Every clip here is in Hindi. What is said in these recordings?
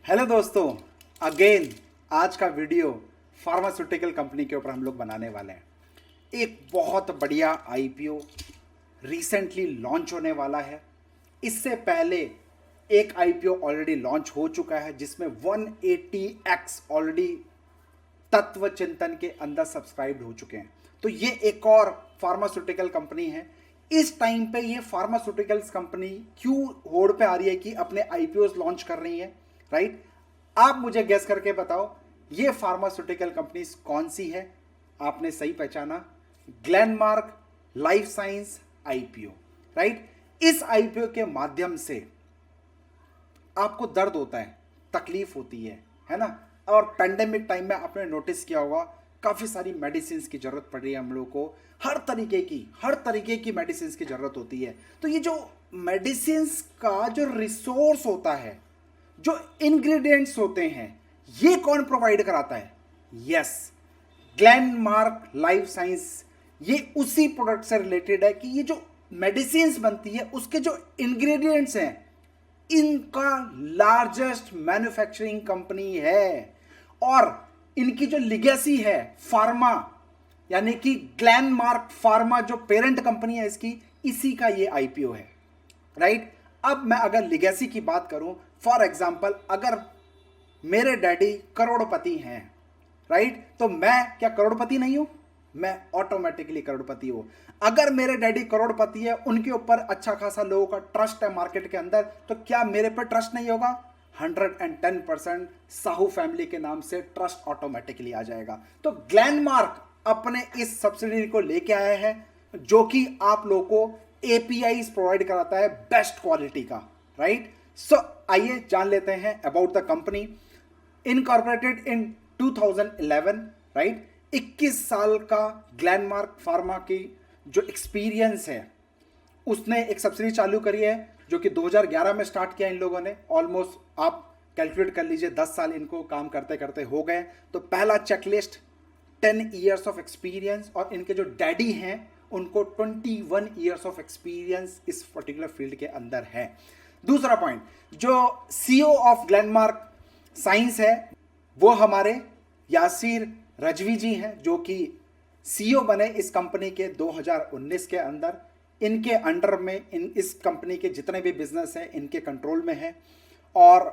हेलो दोस्तों, अगेन आज का वीडियो फार्मास्यूटिकल कंपनी के ऊपर हम लोग बनाने वाले हैं। एक बहुत बढ़िया आईपीओ रिसेंटली लॉन्च होने वाला है। इससे पहले एक आईपीओ ऑलरेडी लॉन्च हो चुका है जिसमें 180x ऑलरेडी तत्व चिंतन के अंदर सब्सक्राइब हो चुके हैं। तो ये एक और फार्मास्यूटिकल कंपनी है। इस टाइम पे ये फार्मास्यूटिकल्स कंपनी क्यों होड़ पे आ रही है कि अपने आईपीओ लॉन्च कर रही है, राइट? आप मुझे गेस करके बताओ ये फार्मास्यूटिकल कंपनीज कौन सी है। आपने सही पहचाना, Glenmark life science IPO, right? इस आईपीओ के माध्यम से आपको दर्द होता है, तकलीफ होती है ना? और पैंडेमिक टाइम में आपने नोटिस किया होगा काफ़ी सारी मेडिसिन की ज़रूरत पड़ रही है हम लोग को। हर तरीके की मेडिसिन की ज़रूरत होती है। तो ये जो मेडिसिन का जो रिसोर्स होता है, जो इंग्रेडिएंट्स होते हैं, ये कौन प्रोवाइड कराता है? Yes, Glenmark life science. ये उसी प्रोडक्ट से रिलेटेड है कि ये जो मेडिसिन बनती है उसके जो इंग्रेडिएंट्स हैं, इनका लार्जेस्ट मैन्युफैक्चरिंग कंपनी है। और इनकी जो लिगेसी है फार्मा, यानी कि ग्लेनमार्क फार्मा जो पेरेंट कंपनी है इसकी, इसी का ये आईपीओ है, राइट? अब मैं अगर लिगेसी की बात करूं, फॉर एग्जांपल अगर मेरे डैडी करोड़पति हैं, राइट, तो मैं क्या करोड़पति नहीं हूं? मैं ऑटोमेटिकली करोड़पति हूं। अगर मेरे डैडी करोड़पति है, उनके ऊपर अच्छा खासा लोगों का ट्रस्ट है मार्केट के अंदर, तो क्या मेरे पर ट्रस्ट नहीं होगा? 110% साहू फैमिली के नाम से ट्रस्ट ऑटोमेटिकली आ जाएगा। तो ग्लेनमार्क अपने इस सब्सिडरी को लेके आया है जो कि आप लोगों को एपीआई प्रोवाइड कराता है बेस्ट क्वालिटी का, राइट? सो आइए जान लेते हैं about the company. Incorporated in 2011, right? 21 साल का ग्लेनमार्क फार्मा की जो एक्सपीरियंस है, उसने एक सब्सिडी चालू करी है जो कि 2011 में स्टार्ट किया इन लोगों ने। ऑलमोस्ट आप कैलकुलेट कर लीजिए 10 साल इनको काम करते करते हो गए। तो पहला चेकलिस्ट 10 ईयर्स ऑफ एक्सपीरियंस, और इनके जो डैडी हैं उनको 21 ईयर्स ऑफ एक्सपीरियंस इस पर्टिकुलर फील्ड के अंदर है। दूसरा पॉइंट, जो सीईओ ऑफ ग्लेनमार्क साइंस है वो हमारे यासीर रजवी जी हैं, जो कि सीईओ बने इस कंपनी के 2019 के अंदर। इनके अंडर में इस कंपनी के जितने भी बिजनेस हैं इनके कंट्रोल में है। और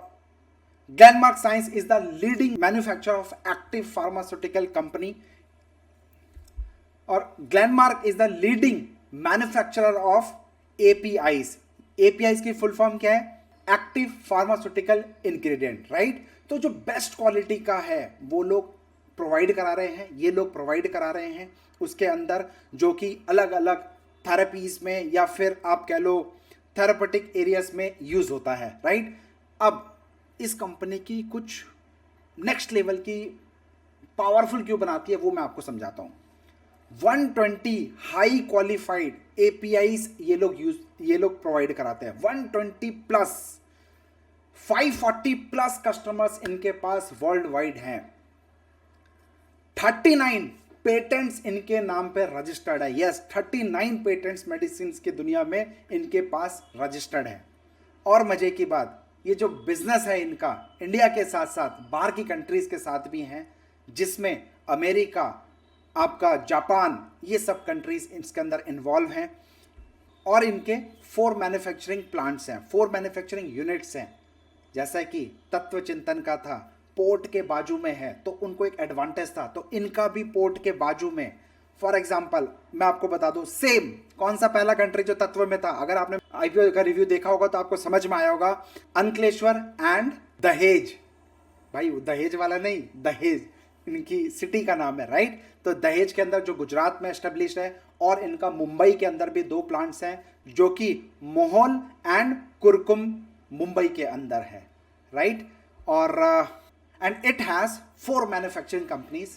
Glenmark science is the leading manufacturer of active pharmaceutical company, और Glenmark is the leading manufacturer of APIs. APIs की फुल फॉर्म क्या है? Active pharmaceutical ingredient, right? तो जो बेस्ट क्वालिटी का है वो लोग प्रोवाइड करा रहे हैं, ये लोग प्रोवाइड करा रहे हैं उसके अंदर, जो कि अलग अलग थेरेपीज में या फिर आप कह लो थेरेपेटिक एरियाज में यूज होता है, राइट? अब इस कंपनी की कुछ नेक्स्ट लेवल की पावरफुल क्यों बनाती है वो मैं आपको समझाता हूं। 120 हाई क्वालिफाइड एपीआईज ये लोग प्रोवाइड कराते हैं। 120 प्लस 540 प्लस कस्टमर्स इनके पास वर्ल्ड वाइड हैं। 39 पेटेंट्स इनके नाम पे रजिस्टर्ड है। यस, 39 पेटेंट्स मेडिसिन की दुनिया में इनके पास रजिस्टर्ड है। और मजे की बात, ये जो बिजनेस है इनका इंडिया के साथ साथ बाहर की कंट्रीज के साथ भी हैं, जिसमें अमेरिका, आपका जापान, ये सब कंट्रीज इसके अंदर इन्वॉल्व हैं। और इनके 4 मैन्युफैक्चरिंग प्लांट्स हैं, 4 मैन्युफैक्चरिंग यूनिट्स हैं। जैसा कि तत्व चिंतन का था, पोर्ट के बाजू में है तो उनको एक एडवांटेज था, तो इनका भी पोर्ट के बाजू में। फॉर एग्जांपल मैं आपको बता दूं, सेम कौन सा पहला कंट्री जो तत्व में था, अगर आपने आईपीओ का रिव्यू देखा होगा तो आपको समझ में आया होगा, अंकलेश्वर एंड दहेज। भाई दहेज वाला नहीं, दहेज इनकी सिटी का नाम है, राइट? तो दहेज के अंदर जो गुजरात में एस्टेब्लिश है, और इनका मुंबई के अंदर भी 2 प्लांट्स हैं जो कि मोहोल एंड कुरकुम मुंबई के अंदर है, राइट? और and it has 4 manufacturing companies.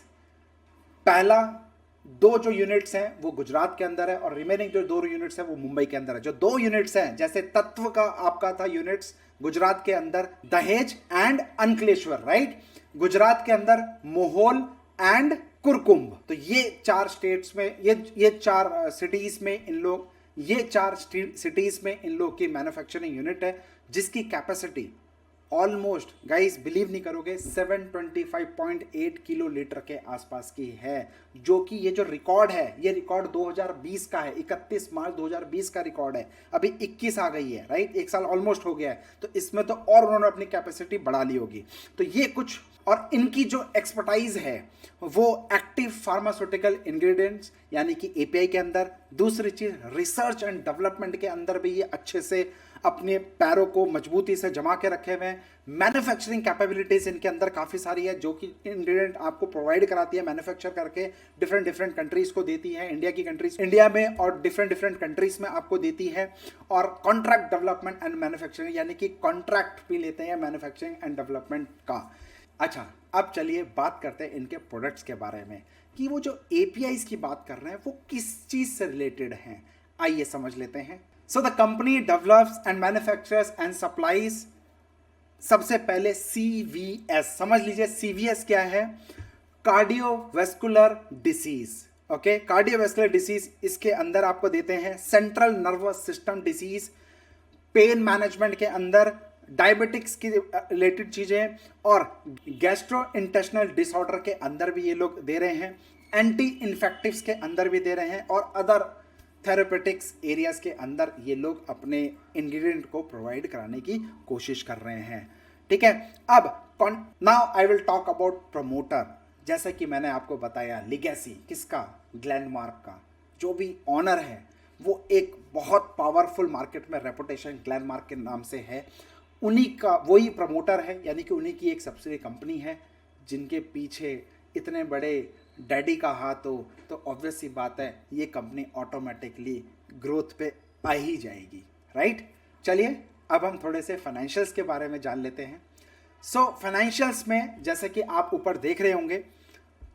पहला 2 जो यूनिट्स हैं वो गुजरात के अंदर है, और रिमेनिंग जो 2 यूनिट्स हैं वो मुंबई के अंदर है। जो 2 यूनिट्स हैं, जैसे तत्व का आपका था यूनिट्स गुजरात के अंदर दहेज एंड अंकलेश्वर, राइट? गुजरात के अंदर मोहोल एंड कुरकुंभ। तो ये 4 स्टेट्स में, ये 4 सिटीज में इन लोग की मैन्युफैक्चरिंग यूनिट है, जिसकी कैपेसिटी ऑलमोस्ट गाइस बिलीव नहीं करोगे 725.8 किलो लीटर के आसपास की है, जो कि ये जो रिकॉर्ड है ये रिकॉर्ड 2020 का है, 31 मार्च 2020 का रिकॉर्ड है। अभी 21 आ गई है, राइट, एक साल ऑलमोस्ट हो गया है, तो इसमें तो और उन्होंने अपनी कैपेसिटी बढ़ा ली होगी। तो ये कुछ, और इनकी जो एक्सपर्टाइज है वो एक्टिव फार्मास्यूटिकल इंग्रेडिएंट्स यानी कि एपीआई के अंदर, दूसरी चीज रिसर्च एंड डेवलपमेंट के अंदर भी ये अच्छे से अपने पैरों को मजबूती से जमा के रखे हुए हैं। मैन्युफैक्चरिंग कैपेबिलिटीज इनके अंदर काफी सारी है, जो कि इंग्रेडिएंट आपको प्रोवाइड कराती है, मैन्युफैक्चर करके डिफरेंट डिफरेंट कंट्रीज को देती है, इंडिया की कंट्रीज, इंडिया में और डिफरेंट डिफरेंट कंट्रीज में आपको देती है। और कॉन्ट्रैक्ट डेवलपमेंट एंड मैन्युफैक्चरिंग यानी कि कॉन्ट्रैक्ट भी लेते हैं मैन्युफैक्चरिंग एंड डेवलपमेंट का। अच्छा, अब चलिए बात करते हैं इनके प्रोडक्ट्स के बारे में कि वो जो एपीआईज की बात कर रहे हैं वो किस चीज से रिलेटेड हैं, आइए समझ लेते हैं। So the company develops and manufactures and supplies, सबसे पहले सीवीएस समझ लीजिए। सीवीएस क्या है? Cardiovascular disease. Okay, cardiovascular disease, इसके अंदर आपको देते हैं central nervous system disease, pain management के अंदर डायबिटिक्स की रिलेटेड चीजें, और गैस्ट्रो इंटेस्टिनल डिसऑर्डर के अंदर भी ये लोग दे रहे हैं, एंटी इन्फेक्टिव्स के अंदर भी दे रहे हैं, और अदर थेरेपेटिक्स एरियाज के अंदर ये लोग अपने इंग्रेडिएंट को प्रोवाइड कराने की कोशिश कर रहे हैं। ठीक है, अब now I will talk about promoter. जैसा कि मैंने आपको बताया, लिगेसी किसका? ग्लेनमार्क का। जो भी ऑनर है वो एक बहुत पावरफुल मार्केट में रेपुटेशन ग्लेनमार्क के नाम से है, उन्हीं का वही प्रमोटर है, यानी कि उन्हीं की एक सब्सिडी कंपनी है जिनके पीछे इतने बड़े डैडी का हाथ हो, तो ऑब्वियस सी बात है ये कंपनी ऑटोमेटिकली ग्रोथ पे आ ही जाएगी, राइट। चलिए अब हम थोड़े से फाइनेंशियल्स के बारे में जान लेते हैं। सो फाइनेंशियल्स में जैसे कि आप ऊपर देख रहे होंगे,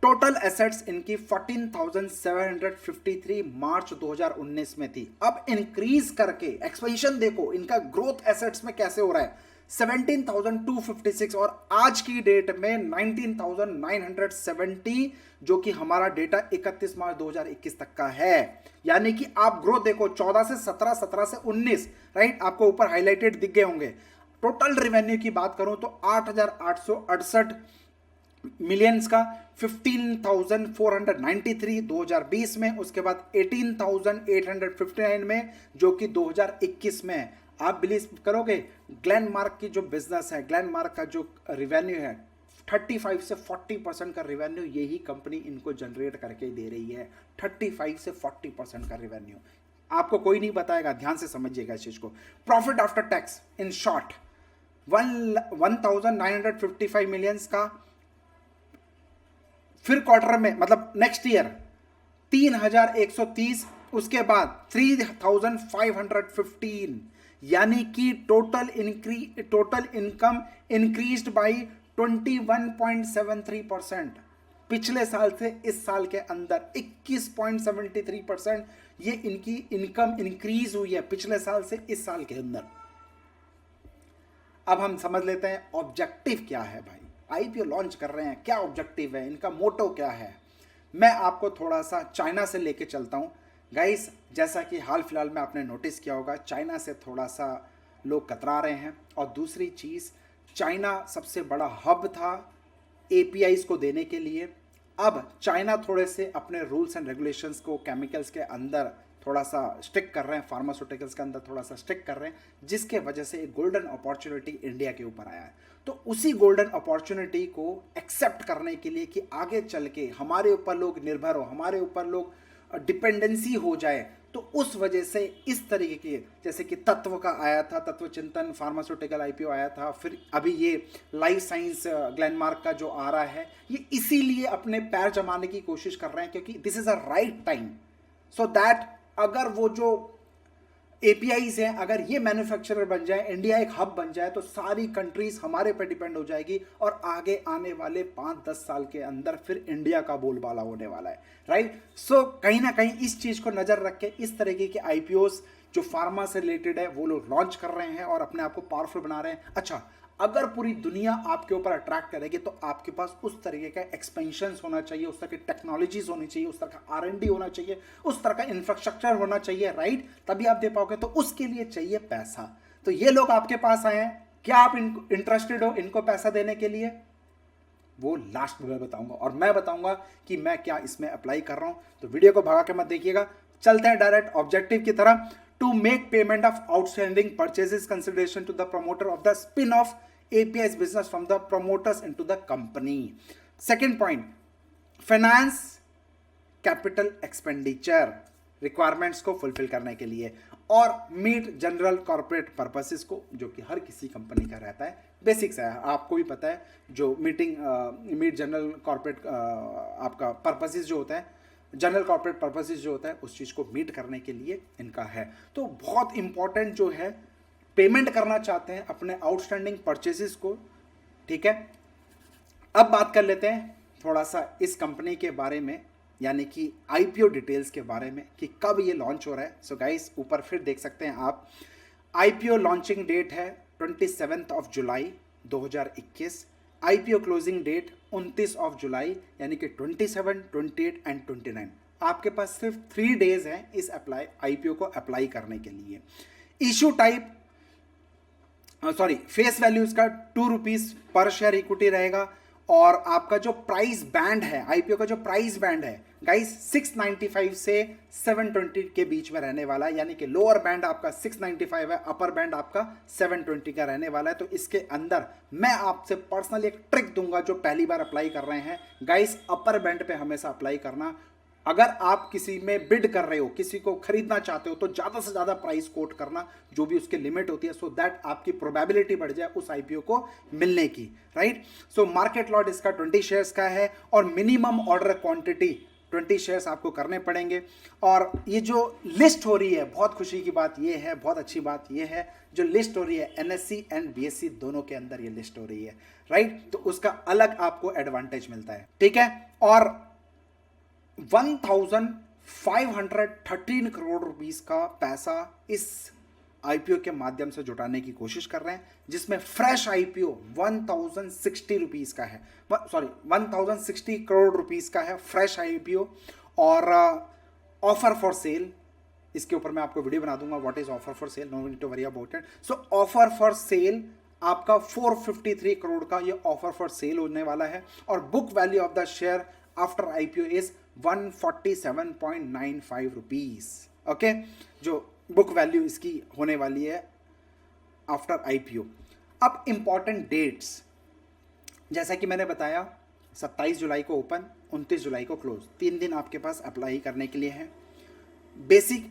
टोटल एसेट्स इनकी 14,753 मार्च 2019 में थी। अब इंक्रीज करके एक्सपेंशन देखो इनका ग्रोथ एसेट्स में कैसे हो रहा है, 17,256 और आज की डेट में 19,970, जो कि हमारा डेटा 31 मार्च 2021 तक का है। यानी कि आप ग्रोथ देखो 14 से 17, 17 से 19, राइट, आपको ऊपर हाईलाइटेड दिख गए होंगे। टोटल रेवेन्यू की बात करूं तो 8,868 मिलियंस का 15,493 2020 में, उसके बाद 18,859 में, जो कि 2021 में है। आप बिलीव करोगे ग्लेनमार्क की जो बिजनेस है, ग्लेनमार्क का जो रेवेन्यू है, 35 से 40% का रेवेन्यू यही कंपनी इनको जनरेट करके दे रही है। 35 से 40% का रेवेन्यू आपको कोई नहीं बताएगा, ध्यान से समझिएगा इस चीज को। Profit after tax in short 1,955 millions का, फिर क्वार्टर में मतलब नेक्स्ट ईयर 3,130, उसके बाद 3,515, यानी कि टोटल इनकम इंक्रीज्ड बाय 21.73%। पिछले साल से इस साल के अंदर 21.73% ये इनकी इनकम इंक्रीज हुई है पिछले साल से इस साल के अंदर। अब हम समझ लेते हैं ऑब्जेक्टिव क्या है भाई, आईपीओ लॉन्च कर रहे हैं, क्या ऑब्जेक्टिव है इनका, मोटो क्या है। मैं आपको थोड़ा सा चाइना से लेके चलता हूं गाइस। जैसा कि हाल फिलहाल में आपने नोटिस किया होगा, चाइना से थोड़ा सा लोग कतरा रहे हैं, और दूसरी चीज़ चाइना सबसे बड़ा हब था एपीआईज को देने के लिए। अब चाइना थोड़े से अपने रूल्स एंड रेगुलेशंस को केमिकल्स के अंदर थोड़ा सा स्ट्रिक्ट कर रहे हैं, फार्मास्यूटिकल्स के अंदर थोड़ा सा स्ट्रिक्ट कर रहे हैं, जिसके वजह से एक गोल्डन अपॉर्चुनिटी इंडिया के ऊपर आया है। तो उसी गोल्डन अपॉर्चुनिटी को एक्सेप्ट करने के लिए कि आगे चल के हमारे ऊपर लोग निर्भर हो, हमारे ऊपर लोग डिपेंडेंसी हो जाए, तो उस वजह से इस तरीके के, जैसे कि तत्व का आया था, तत्व चिंतन फार्मास्यूटिकल आईपीओ आया था, फिर अभी ये लाइफ साइंस ग्लेनमार्क का जो आ रहा है, ये इसीलिए अपने पैर जमाने की कोशिश कर रहे हैं, क्योंकि this is a right time so that अगर वो जो एपीआईज हैं, अगर ये मैन्युफैक्चरर बन जाए, इंडिया एक हब बन जाए, तो सारी कंट्रीज हमारे पे डिपेंड हो जाएगी, और आगे आने वाले 5-10 साल के अंदर फिर इंडिया का बोलबाला होने वाला है, राइट। सो कहीं ना कहीं इस चीज को नजर रख के इस तरीके के आईपीओस जो फार्मा से रिलेटेड है वो लोग लॉन्च कर रहे हैं और अपने आप को पावरफुल बना रहे हैं। अच्छा, अगर पूरी दुनिया आपके ऊपर अट्रैक्ट करेगी तो आपके पास उस तरीके का एक्सपेंशन होना चाहिए, उस तरह की टेक्नोलॉजीज होनी चाहिए, उस तरह का R&D होना चाहिए, उस तरह का इंफ्रास्ट्रक्चर होना चाहिए, राइट, तभी आप दे पाओगे। तो उसके लिए चाहिए पैसा। तो ये लोग आपके पास आए हैं, क्या आप इंटरेस्टेड हो इनको पैसा देने के लिए? वो लास्ट में बताऊंगा, और मैं बताऊंगा कि मैं क्या इसमें अप्लाई कर रहा हूं। तो वीडियो को भगा के मत देखिएगा, चलते हैं डायरेक्ट ऑब्जेक्टिव की तरह। To make payment of outstanding purchases consideration to the promoter of the spin off API's business from the promoters into the company. Second point, finance capital expenditure requirements को फुलफिल करने के लिए, और मीट जनरल कॉर्पोरेट पर्पसेस को, जो कि हर किसी कंपनी का रहता है, बेसिक्स है, आपको भी पता है। जो मीट जनरल कॉर्पोरेट आपका पर्पसेस जो होता है, जनरल कॉर्पोरेट पर्पसेस जो होता है, उस चीज़ को मीट करने के लिए इनका है। तो बहुत इंपॉर्टेंट जो है, पेमेंट करना चाहते हैं अपने आउटस्टैंडिंग परचेसेस को, ठीक है। अब बात कर लेते हैं थोड़ा सा इस कंपनी के बारे में, यानी कि IPO डिटेल्स के बारे में कि कब ये लॉन्च हो रहा है। सो गाइस, ऊपर फिर देख सकते हैं आप, IPO लॉन्चिंग डेट है 27 जुलाई 2021। IPO क्लोजिंग डेट 29 जुलाई, यानी कि 27, 28 एंड 29। आपके पास सिर्फ 3 डेज हैं इस IPO को अप्लाई करने के लिए। इशू टाइप फेस वैल्यू इसका ₹2 पर शेयर इक्विटी रहेगा, और आपका जो प्राइस बैंड है, IPO का जो प्राइस बैंड है गाइस, 695 से 720 के बीच में रहने वाला है, यानी कि लोअर बैंड आपका 695 है, अपर बैंड आपका 720 का रहने वाला है। तो इसके अंदर मैं आपसे पर्सनली एक ट्रिक दूंगा, जो पहली बार अप्लाई कर रहे हैं गाइस, अपर बैंड पे हमेशा अप्लाई करना। अगर आप किसी में बिड कर रहे हो, किसी को खरीदना चाहते हो, तो ज़्यादा से ज़्यादा प्राइस कोट करना, जो भी उसकी लिमिट होती है, सो दैट आपकी प्रोबेबिलिटी बढ़ जाए उस IPO को मिलने की, राइट। सो मार्केट लॉट इसका 20 शेयर्स का है, और मिनिमम ऑर्डर क्वांटिटी 20 शेयर्स आपको करने पड़ेंगे। और ये जो लिस्ट हो रही है, बहुत खुशी की बात ये है, बहुत अच्छी बात ये है, जो लिस्ट हो रही है NSE एंड BSE दोनों के अंदर ये लिस्ट हो रही है, राइट। तो उसका अलग आपको एडवांटेज मिलता है, ठीक है। और 1513 करोड़ रुपीस का पैसा इस IPO के माध्यम से जुटाने की कोशिश कर रहे हैं, जिसमें फ्रेश IPO 1060 रुपीस का है, 1060 करोड़ रुपीस का है फ्रेश IPO। और ऑफर फॉर सेल, इसके ऊपर मैं आपको वीडियो बना दूंगा, what is offer for sale, no need to worry about it. So offer for sale आपका 453 करोड़ का ये ऑफर फॉर सेल होने वाला है, और book value of the share after IPO is 147.95 rupees, okay, जो बुक वैल्यू इसकी होने वाली है आफ्टर IPO। अब इंपॉर्टेंट डेट्स, जैसा कि मैंने बताया, 27 जुलाई को ओपन, 29 जुलाई को क्लोज, 3 दिन आपके पास अप्लाई करने के लिए है। बेसिक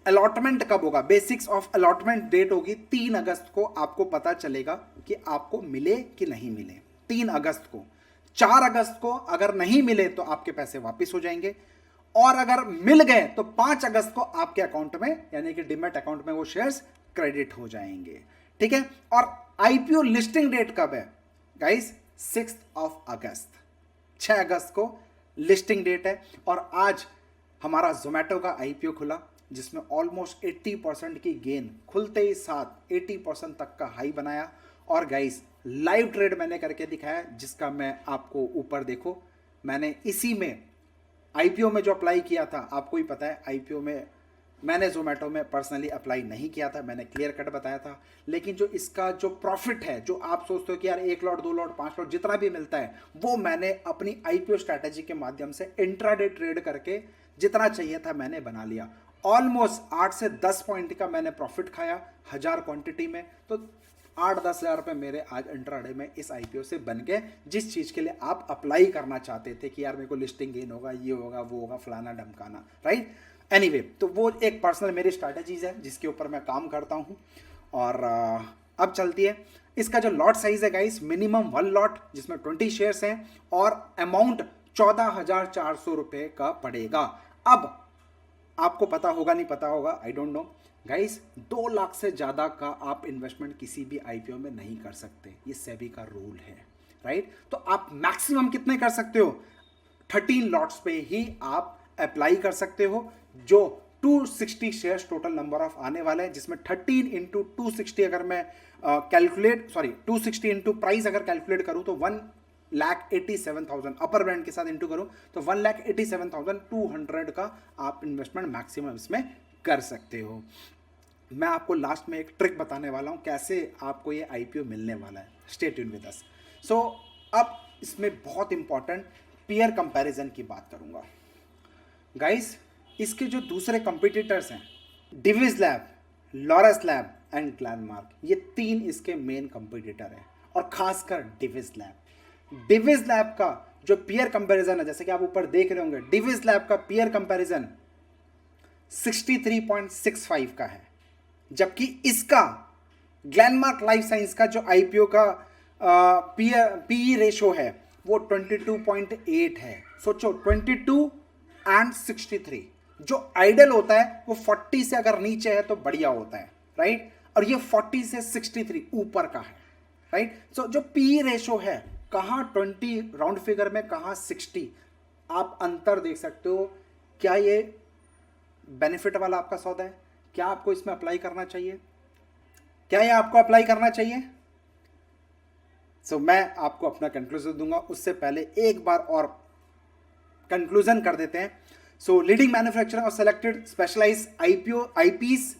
अलॉटमेंट कब होगा? बेसिक्स ऑफ अलॉटमेंट डेट होगी 3 अगस्त को, आपको पता चलेगा कि आपको मिले कि नहीं मिले। 3 अगस्त को, 4 अगस्त को अगर नहीं मिले तो आपके पैसे वापस हो जाएंगे, और अगर मिल गए तो 5 अगस्त को आपके अकाउंट में, यानी कि डिमेट अकाउंट में वो शेयर्स क्रेडिट हो जाएंगे, ठीक है। और IPO लिस्टिंग डेट कब है गाइस? 6 अगस्त, 6 अगस्त को लिस्टिंग डेट है। और आज हमारा जोमेटो का IPO खुला, जिसमें ऑलमोस्ट 80% की गेन, खुलते ही साथ 80% तक का हाई बनाया। और गाइस, लाइव ट्रेड मैंने करके दिखाया, जिसका मैं आपको ऊपर देखो, मैंने इसी में IPO में जो अप्लाई किया था, आपको ही पता है IPO में मैंने जोमेटो में पर्सनली अप्लाई नहीं किया था, मैंने क्लियर कट बताया था। लेकिन जो इसका जो प्रॉफिट है, जो आप सोचते हो कि यार 1 लॉट 2 लॉट 5 लॉट जितना भी मिलता है, वो मैंने अपनी IPO स्ट्रैटेजी के माध्यम से इंट्राडे ट्रेड करके जितना चाहिए था मैंने बना लिया। ऑलमोस्ट 8 से 10 पॉइंट का मैंने प्रॉफिट खाया 1000 क्वांटिटी में। तो 8-10 हज़ार रुपये मेरे आज इंट्राडे में इस IPO से बन गए, जिस चीज़ के लिए आप अप्लाई करना चाहते थे कि यार मेरे को लिस्टिंग गेन होगा, ये होगा, वो होगा, फलाना ढमकाना, राइट। एनीवे, तो वो एक पर्सनल मेरी स्ट्रैटेजीज है जिसके ऊपर मैं काम करता हूँ। और अब चलती है, इसका जो लॉट साइज है गाइस, मिनिमम 1 लॉट जिसमें 20 शेयर्स हैं, और अमाउंट 14,400 रुपये का पड़ेगा। अब आपको पता होगा नहीं पता होगा, I don't know guys, 2 lakh से ज़्यादा का आप इन्वेस्टमेंट किसी भी IPO में नहीं कर सकते, ये सेबी का रूल है, राइट। तो आप मैक्सिमम कितने कर सकते हो? 13 लॉट्स पे ही आप अप्लाई कर सकते हो, जो 260 शेयर्स टोटल नंबर ऑफ आने वाले हैं, जिसमें 13 इंटू 260 अगर मैं 260 इंटू प्राइस अगर कैलकुलेट करूं तो 1,87,000 अपर बैंड के साथ इंटू करूं तो 1,87,200 का आप इन्वेस्टमेंट मैक्सिमम इसमें कर सकते हो। मैं आपको लास्ट में एक ट्रिक बताने वाला हूँ कैसे आपको ये आईपीओ मिलने वाला है। Stay tune with us. So अब इसमें बहुत इंपॉर्टेंट पीयर कंपैरिजन की बात करूँगा। गाइस, इसके जो दूसरे कंपिटिटर्स हैं, Divi's lab, Laurus lab and Glenmark, ये 3 इसके मेन कंपिटिटर हैं। और खासकर डिविज लैब का जो पीयर कंपैरिजन है, जैसे कि आप ऊपर देख रहे होंगे, डिविज लैब का पीयर कंपैरिजन 63.65 का है, जबकि इसका ग्लैनमार्क लाइफ साइंस का जो आईपीओ का पीई रेशो है वो 22.8 है। सोचो, 22 एंड 63। जो आइडल होता है वो 40 से अगर नीचे है तो बढ़िया होता है, राइट? और ये 40 से 63 ऊपर का है, राइट? सो जो पीई रेशो है, कहाँ 20 राउंड फिगर में, कहाँ 60, आप अंतर देख सकते हो। क्या ये बेनिफिट वाला आपका सौदा है? क्या आपको इसमें अप्लाई करना चाहिए? क्या ये आपको अप्लाई करना चाहिए? मैं आपको अपना कंक्लूजन दूंगा, उससे पहले एक बार और कंक्लूजन कर देते हैं। लीडिंग मैन्युफैक्चरर और सेलेक्टेड स्पेशलाइज आईपीस।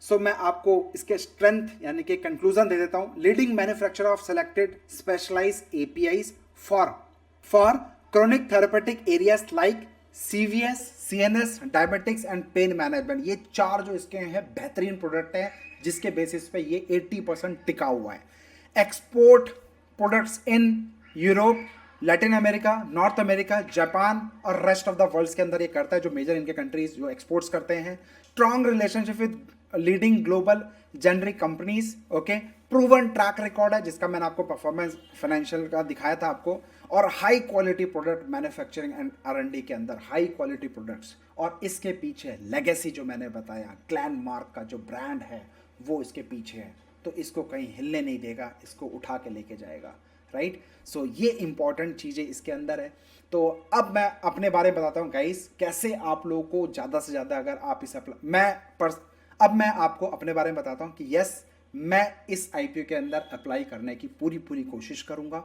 मैं आपको इसके स्ट्रेंथ यानी कि कंक्लूजन दे देता हूं। Leading manufacturer of selected specialise APIs for chronic therapeutic areas like CVS, CNS, diabetics and pain management. ये 4 जो इसके हैं बेहतरीन प्रोडक्ट हैं, जिसके बेसिस पे ये 80% टिका हुआ है। Export products in Europe, Latin America, north America, Japan और रेस्ट ऑफ द वर्ल्ड के अंदर ये करता है, जो मेजर इनके कंट्रीज जो एक्सपोर्ट्स करते हैं। Strong relationship with leading global generic companies, okay. Proven track record है, जिसका मैंने आपको परफॉर्मेंस फाइनेंशियल का दिखाया था आपको। और high quality product manufacturing and R&D के अंदर हाई क्वालिटी प्रोडक्ट्स। और इसके पीछे लेगेसी जो मैंने बताया, ग्लैनमार्क का जो ब्रांड है वो इसके पीछे है, तो इसको कहीं हिलने नहीं देगा, इसको उठा के लेके जाएगा, राइट? ये इंपॉर्टेंट चीज़ें इसके अंदर है। तो अब मैं अपने बारे में बताता हूँ गाइस, कैसे आप लोगों को ज़्यादा से ज़्यादा अगर आप इस अब मैं आपको अपने बारे में बताता हूँ कि यस, मैं इस आईपीओ के अंदर अप्लाई करने की पूरी कोशिश करूँगा।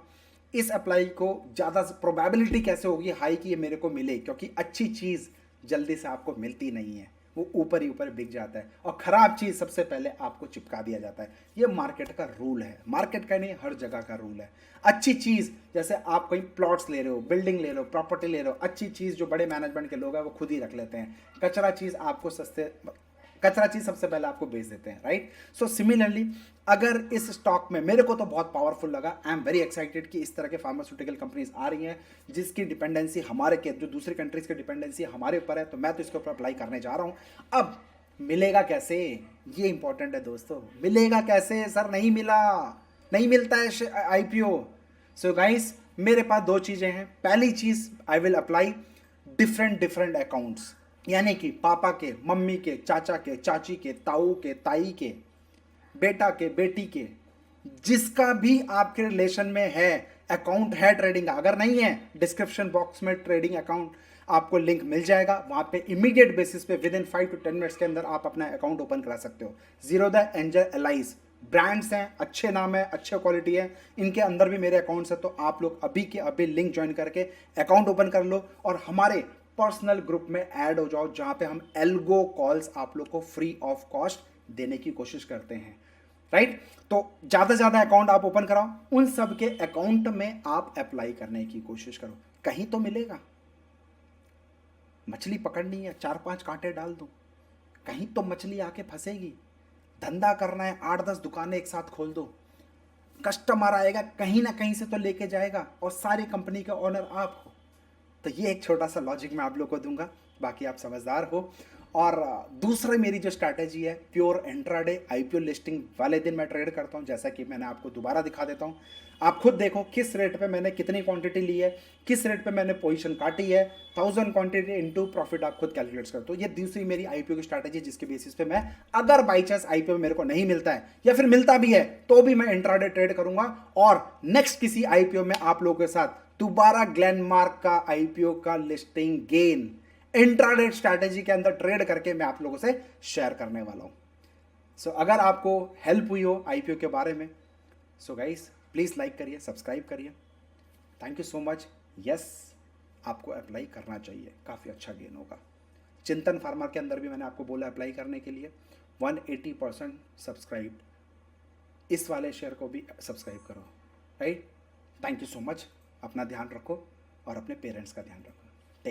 इस अप्लाई को ज़्यादा प्रोबेबिलिटी कैसे होगी हाई कि ये मेरे को मिले, क्योंकि अच्छी चीज़ जल्दी से आपको मिलती नहीं है, वो ऊपर ही ऊपर बिक जाता है, और ख़राब चीज़ सबसे पहले आपको चिपका दिया जाता है। ये मार्केट का रूल है, मार्केट का नहीं, हर जगह का रूल है। अच्छी चीज़, जैसे आप कहीं प्लॉट्स ले रहे हो, बिल्डिंग ले रहे हो, प्रॉपर्टी ले रहे हो, अच्छी चीज़ जो बड़े मैनेजमेंट के लोग हैं वो खुद ही रख लेते हैं। कचरा चीज़ सबसे पहले आपको बेच देते हैं, राइट? सिमिलरली अगर इस स्टॉक में, मेरे को तो बहुत पावरफुल लगा, आई एम वेरी एक्साइटेड कि इस तरह के फार्मास्यूटिकल कंपनीज आ रही हैं जिसकी डिपेंडेंसी हमारे के, जो दूसरी कंट्रीज की डिपेंडेंसी हमारे ऊपर है, तो मैं तो इसके ऊपर अप्लाई करने जा रहा हूँ। अब मिलेगा कैसे, ये इंपॉर्टेंट है दोस्तों। मिलेगा कैसे सर? नहीं मिलता है आईपीओ। गाइस, मेरे पास 2 चीज़ें हैं। पहली चीज़, I will apply different accounts, यानी कि पापा के, मम्मी के, चाचा के, चाची के, ताऊ के, ताई के, बेटा के, बेटी के, जिसका भी आपके रिलेशन में है अकाउंट है ट्रेडिंग का। अगर नहीं है, डिस्क्रिप्शन बॉक्स में ट्रेडिंग अकाउंट आपको लिंक मिल जाएगा, वहां पे इमीडिएट बेसिस पे विद इन 5 to 10 मिनट्स के अंदर आप अपना अकाउंट ओपन करा सकते हो। जीरोधा, एंजल, एलाइज ब्रांड्स हैं, अच्छे नाम है, अच्छे क्वालिटी है, इनके अंदर भी मेरे अकाउंट्स है। तो आप लोग अभी के अभी लिंक ज्वाइन करके अकाउंट ओपन कर लो और हमारे पर्सनल ग्रुप में ऐड हो जाओ, जहां पे हम एल्गो कॉल्स आप लोग को फ्री ऑफ कॉस्ट देने की कोशिश करते हैं, राइट? तो ज़्यादा से ज़्यादा अकाउंट आप ओपन कराओ, उन सब के अकाउंट में आप अप्लाई करने की कोशिश करो, कहीं तो मिलेगा। मछली पकड़नी है, 4-5 कांटे डाल दो, कहीं तो मछली आके फंसेगी। धंधा करना है, 8-10 दुकानें एक साथ खोल दो, कस्टमर आएगा, कहीं ना कहीं से तो लेके जाएगा, और सारी कंपनी का ओनर आप हो। तो ये एक छोटा सा लॉजिक मैं आप लोग को दूंगा, बाकी आप समझदार हो। और दूसरी मेरी जो स्ट्रैटेजी है, प्योर इंट्राडे आईपीओ लिस्टिंग वाले दिन मैं ट्रेड करता हूं, जैसा कि मैंने आपको दोबारा दिखा देता हूं। आप खुद देखो किस रेट पे मैंने कितनी क्वांटिटी ली है, किस रेट पे मैंने पोजीशन काटी है, 1000 क्वांटिटी इनटू प्रॉफिट आप खुद कैलकुलेट कर दो। ये दूसरी मेरी आईपीओ की स्ट्रैटेजी, जिसके बेसिस पे मैं, अगर बाई चांस आईपीओ मेरे को नहीं मिलता है या फिर मिलता भी है तो भी मैं इंट्राडे ट्रेड करूंगा, और नेक्स्ट किसी आईपीओ में आप लोगों के साथ दोबारा ग्लेनमार्क का आईपीओ का लिस्टिंग गेन इंट्राडे स्ट्रैटेजी के अंदर ट्रेड करके मैं आप लोगों से शेयर करने वाला हूं। अगर आपको हेल्प हुई हो आईपीओ के बारे में, गाइस प्लीज लाइक करिए, सब्सक्राइब करिए। Thank you so much. Yes, आपको अप्लाई करना चाहिए, काफी अच्छा गेन होगा। चिंतन फार्मा के अंदर भी मैंने आपको बोला अप्लाई करने के लिए। 180% सब्सक्राइब, इस वाले शेयर को भी सब्सक्राइब करो, right. Thank you so much. अपना ध्यान रखो और अपने पेरेंट्स का ध्यान रखो।